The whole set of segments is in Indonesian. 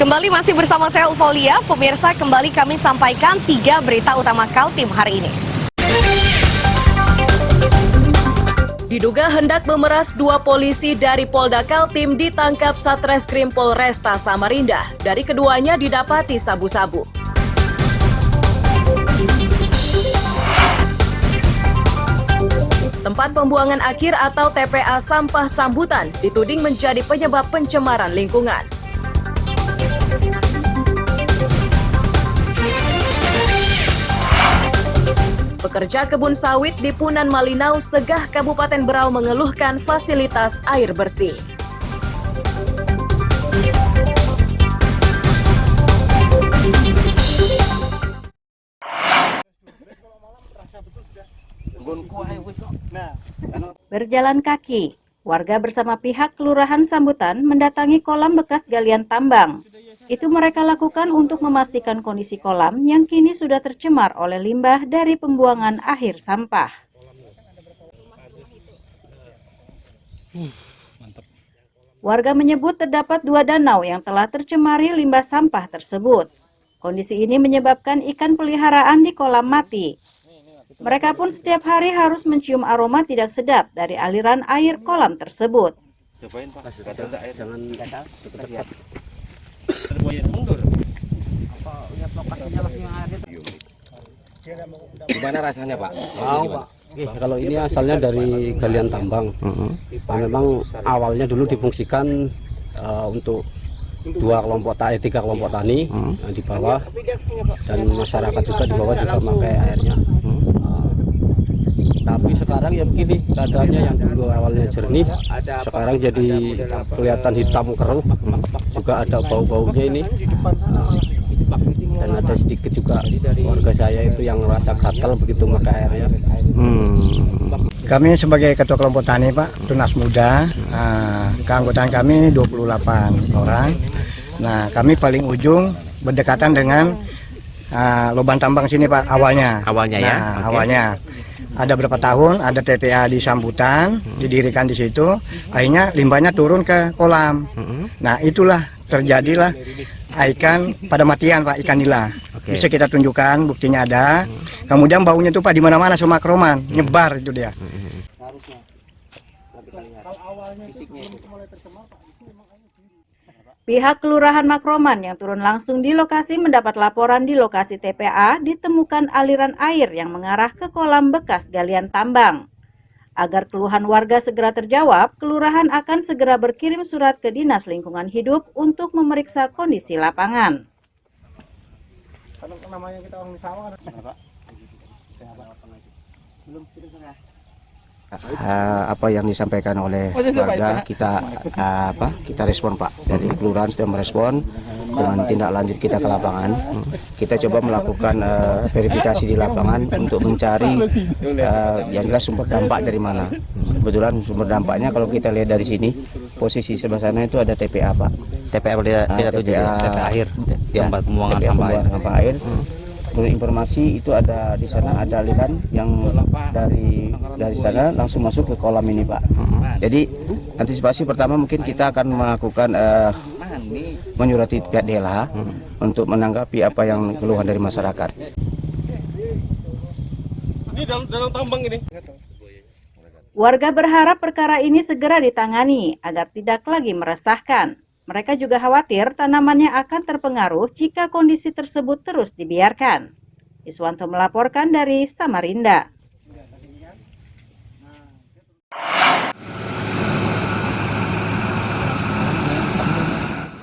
Kembali masih bersama saya Ulfolia, pemirsa kembali kami sampaikan 3 berita utama Kaltim hari ini. Diduga hendak memeras 2 polisi dari Polda Kaltim ditangkap Satreskrim Polresta Samarinda. Dari keduanya didapati sabu-sabu. Tempat pembuangan akhir atau TPA sampah Sambutan dituding menjadi penyebab pencemaran lingkungan. Pekerja kebun sawit di Punan Malinau, Segah, Kabupaten Berau mengeluhkan fasilitas air bersih. Berjalan kaki, warga bersama pihak Kelurahan Sambutan mendatangi kolam bekas galian tambang. Itu mereka lakukan untuk memastikan kondisi kolam yang kini sudah tercemar oleh limbah dari pembuangan akhir sampah. Warga menyebut terdapat 2 danau yang telah tercemari limbah sampah tersebut. Kondisi ini menyebabkan ikan peliharaan di kolam mati. Mereka pun setiap hari harus mencium aroma tidak sedap dari aliran air kolam tersebut. Gimana rasanya Pak? Pak. Kalau ini asalnya dari galian tambang. Memang awalnya dulu difungsikan untuk 3 kelompok tani di bawah, dan masyarakat juga di bawah juga memakai airnya. Tapi sekarang ya begini keadaannya, yang dulu awalnya jernih sekarang jadi kelihatan hitam keruh, juga ada bau-baunya ini. Dan ada sedikit juga warga saya itu yang merasa gatal begitu memakai airnya. Kami sebagai ketua kelompok tani Pak, tunas muda, keanggotaan kami 28 orang. Nah, kami paling ujung berdekatan dengan lubang tambang sini Pak, awalnya. Awalnya ya? Okay. Awalnya. Ada berapa tahun, ada TPA di Sambutan, didirikan di situ, akhirnya limbahnya turun ke kolam. Nah, itulah terjadilah ikan pada matian Pak, ikan nila. Bisa kita tunjukkan, buktinya ada. Kemudian baunya itu Pak di mana-mana sama kroman, nyebar itu dia. Pihak Kelurahan Makroman yang turun langsung di lokasi mendapat laporan di lokasi TPA ditemukan aliran air yang mengarah ke kolam bekas galian tambang. Agar keluhan warga segera terjawab, Kelurahan akan segera berkirim surat ke Dinas Lingkungan Hidup untuk memeriksa kondisi lapangan. Apa yang disampaikan oleh warga kita respon Pak. Dari kelurahan sudah merespon dengan tindak lanjut kita ke lapangan. Kita coba melakukan verifikasi di lapangan untuk mencari yang jelas sumber dampak dari mana. Kebetulan sumber dampaknya kalau kita lihat dari sini, posisi sebelah sana itu ada TPA Pak. TPA akhir, tempat pembuangan sampah air. Menurut informasi itu ada di sana, ada aliran yang dari sana langsung masuk ke kolam ini Pak. Jadi antisipasi pertama mungkin kita akan melakukan menyurati pihak DLH untuk menanggapi apa yang keluhan dari masyarakat. Ini dalam tambang ini. Warga berharap perkara ini segera ditangani agar tidak lagi meresahkan. Mereka juga khawatir tanamannya akan terpengaruh jika kondisi tersebut terus dibiarkan. Iswanto melaporkan dari Samarinda.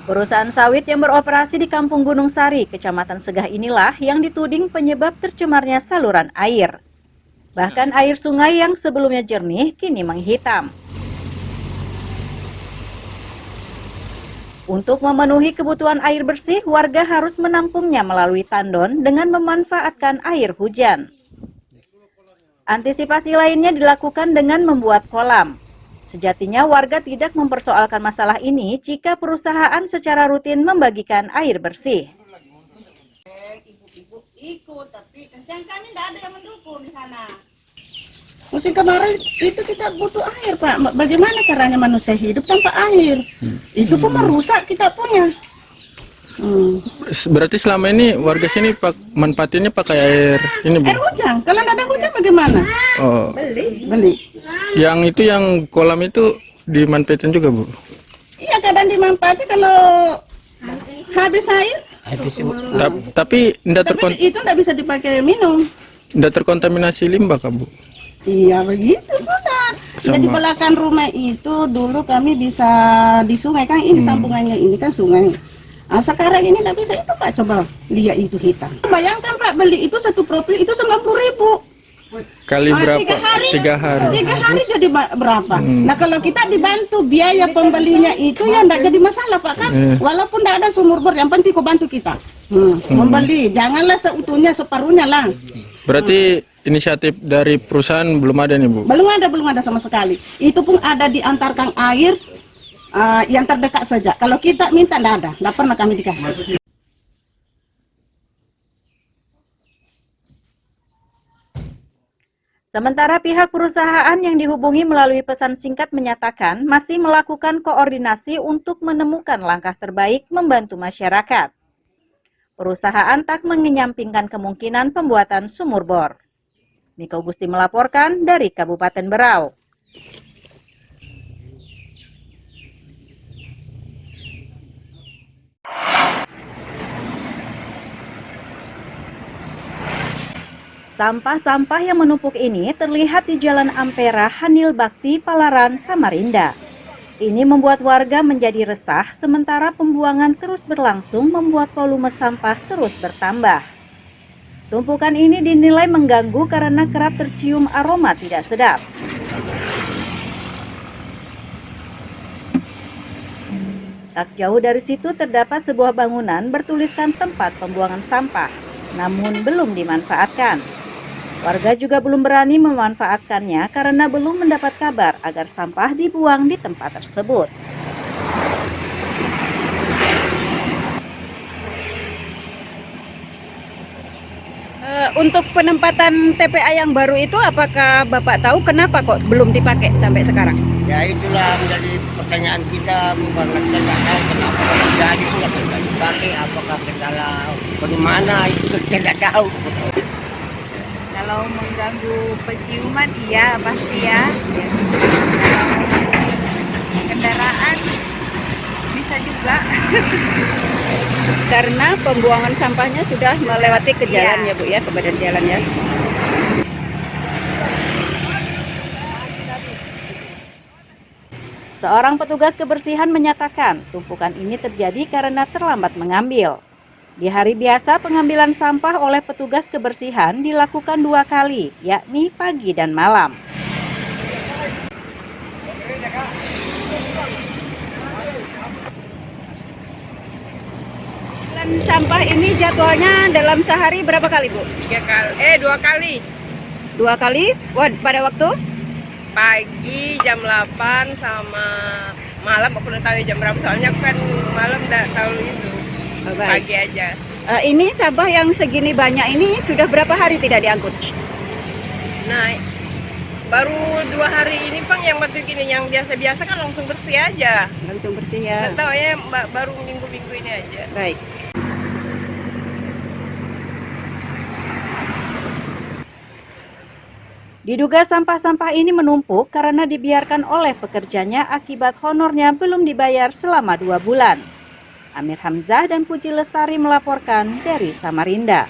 Perusahaan sawit yang beroperasi di Kampung Gunung Sari, Kecamatan Segah inilah yang dituding penyebab tercemarnya saluran air. Bahkan air sungai yang sebelumnya jernih kini menghitam. Untuk memenuhi kebutuhan air bersih, warga harus menampungnya melalui tandon dengan memanfaatkan air hujan. Antisipasi lainnya dilakukan dengan membuat kolam. Sejatinya warga tidak mempersoalkan masalah ini jika perusahaan secara rutin membagikan air bersih. Ibu-ibu ikut, tapi kasihan kan tidak ada yang mendukung di sana. Musim kemarin itu kita butuh air, Pak. Bagaimana caranya manusia hidup tanpa air? Itu pun merusak kita punya. Berarti selama ini warga sini manfaatinnya pakai air ini, Bu? Air hujan. Kalau nggak ada hujan bagaimana? Oh. Beli. Yang itu yang kolam itu dimanfaatin juga, Bu? Iya, kadang dimanfaatkan kalau habis air. Tapi Itu nggak bisa dipakai minum. Tidak terkontaminasi limbah, Kak, Bu? Iya begitu sudah. Jadi belakang rumah itu dulu kami bisa di sungai kan, ini sambungannya ini kan sungai. Nah, sekarang ini nggak bisa itu Pak, coba lihat itu hitam. Bayangkan Pak, beli itu 1 profil itu 90.000. Kali berapa? 3 hari. 3 hari jadi berapa? Nah kalau kita dibantu biaya pembelinya itu ya nggak jadi masalah Pak kan. Walaupun nggak ada sumur bor, yang penting kau bantu kita membeli. Janganlah seutuhnya, separuhnya lah. Berarti inisiatif dari perusahaan belum ada nih, Bu? Belum ada sama sekali. Itu pun ada diantarkan air yang terdekat saja. Kalau kita minta nggak pernah kami dikasih. Sementara pihak perusahaan yang dihubungi melalui pesan singkat menyatakan masih melakukan koordinasi untuk menemukan langkah terbaik membantu masyarakat. Perusahaan tak mengenyampingkan kemungkinan pembuatan sumur bor. Miko Gusti melaporkan dari Kabupaten Berau. Sampah-sampah yang menumpuk ini terlihat di Jalan Ampera, Hanil Bakti, Palaran, Samarinda. Ini membuat warga menjadi resah, sementara pembuangan terus berlangsung membuat volume sampah terus bertambah. Tumpukan ini dinilai mengganggu karena kerap tercium aroma tidak sedap. Tak jauh dari situ terdapat sebuah bangunan bertuliskan tempat pembuangan sampah, namun belum dimanfaatkan. Warga juga belum berani memanfaatkannya karena belum mendapat kabar agar sampah dibuang di tempat tersebut. Untuk penempatan TPA yang baru itu, apakah Bapak tahu kenapa kok belum dipakai sampai sekarang? Ya itulah menjadi pertanyaan kita, karena kita nggak tahu kenapa jadi sudah tidak dipakai, apakah kendala bagaimana itu kita nggak tahu. Kalau mengganggu penciuman iya pasti ya. Kendaraan bisa juga. Karena pembuangan sampahnya sudah melewati ke jalan ya Bu ya, ke badan jalan ya. Seorang petugas kebersihan menyatakan tumpukan ini terjadi karena terlambat mengambil. Di hari biasa, pengambilan sampah oleh petugas kebersihan dilakukan 2 kali, yakni pagi dan malam. Sampah ini jadwalnya dalam sehari berapa kali, Bu? 2 kali. 2 kali? Pada waktu? Pagi jam 8 sama malam, aku udah tahu jam berapa, soalnya kan malam udah tahu itu. Pagi aja. Ini sampah yang segini banyak ini sudah berapa hari tidak diangkut? Nah, baru 2 hari ini Bang yang batu gini, yang biasa-biasa kan langsung bersih aja. Langsung bersih ya. Nggak tahu ya, baru minggu-minggu ini aja. Baik. Diduga sampah-sampah ini menumpuk karena dibiarkan oleh pekerjanya akibat honornya belum dibayar selama 2 bulan. Amir Hamzah dan Puji Lestari melaporkan dari Samarinda.